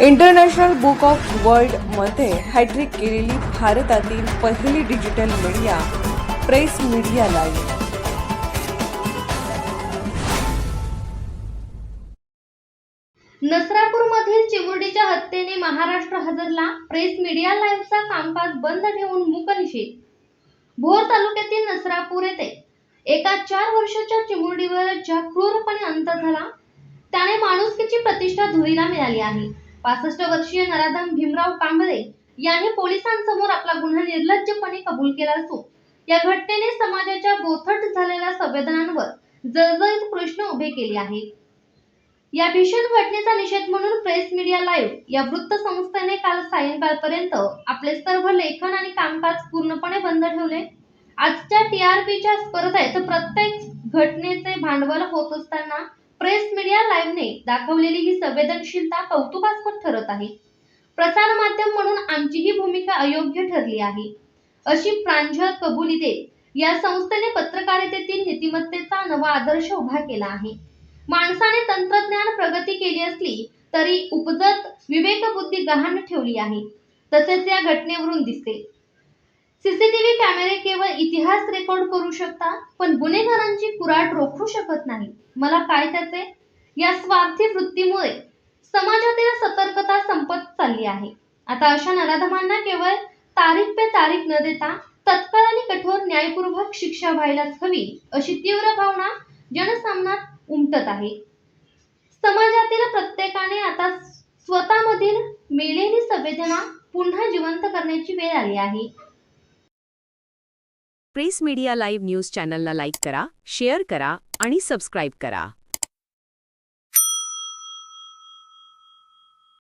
International book of वर्ल्डमध्ये hat trick केलेली भारतातील पहिली digital media press media live. नसरापूरमधील चिमुरडीच्या हत्येने महाराष्ट्र हादरला. प्रेस मीडिया लाईव्हचा कामकाज बंद ठेवून मूक निषेध. भोर तालुक्यातील नसरापूर येथे एका 4 वर्षाच्या चिमुरडीवर ज्या क्रूरपणे अंत झाला त्याने माणुसकीची प्रतिष्ठा धुळीला मिळाली आहे. 65 वर्षीय नराधम भीमराव कांबळे यांनी पोलिसांसमोर आपला गुन्हा निर्लज्जपणे कबूल केला असून या घटनेने समाजाच्या बोथट झालेल्या संवेदनांवर जळजळीत प्रश्न उभे केले आहेत. या भीषण घटनेचा निषेध म्हणून प्रेस मीडिया लाईव्ह या वृत्तसंस्थेने काल सायंकाळपर्यंत आपले सर्व लेखन आणि कामकाज पूर्णपणे बंद ठेवले. आजच्या टीआरपीच्या स्पर्धेत प्रत्येक घटनेचे भांडवल होत असताना प्रेस मीडिया लाईव्हने दाखवलेली ही संवेदनशीलता कौतुकास्पद ठरत आहे. प्रसार माध्यम म्हणून आमची ही भूमिका अयोग्य ठरली आहे, अशी प्रांजळ कबुली देत या संस्थेने पत्रकारितेतील नीतिमत्तेचा नवा आदर्श उभा केला आहे. माणसाने तंत्रज्ञान प्रगती केली असली तरी उपजत विवेकबुद्धी गहाण ठेवली आहे, तसेच या घटनेवरून दिसते. सीसीटीव्ही कॅमेरे केवळ इतिहास रेकॉर्ड करू शकतात, पण गुन्हेगारांची कुऱ्हाड रोखू शकत नाही. मला काय त्याचे? या स्वार्थी वृत्तीमुळे समाजातील सतर्कता संपत चालली आहे. आता अशा नराधमांना केवळ तारीख पे तारीख न देता तत्काळ आणि कठोर न्यायपूर्वक शिक्षा व्हायलाच हवी, अशी तीव्र भावना जनसामान्यात उमटत आहे. समाजातील प्रत्येकाने आता स्वतःमधील मेलेली संवेदना पुन्हा जिवंत करण्याची वेळ आली आहे. प्रेस मीडिया लाईव्ह न्यूज चॅनलला लाईक करा, शेअर करा आणि सबस्क्राईब करा.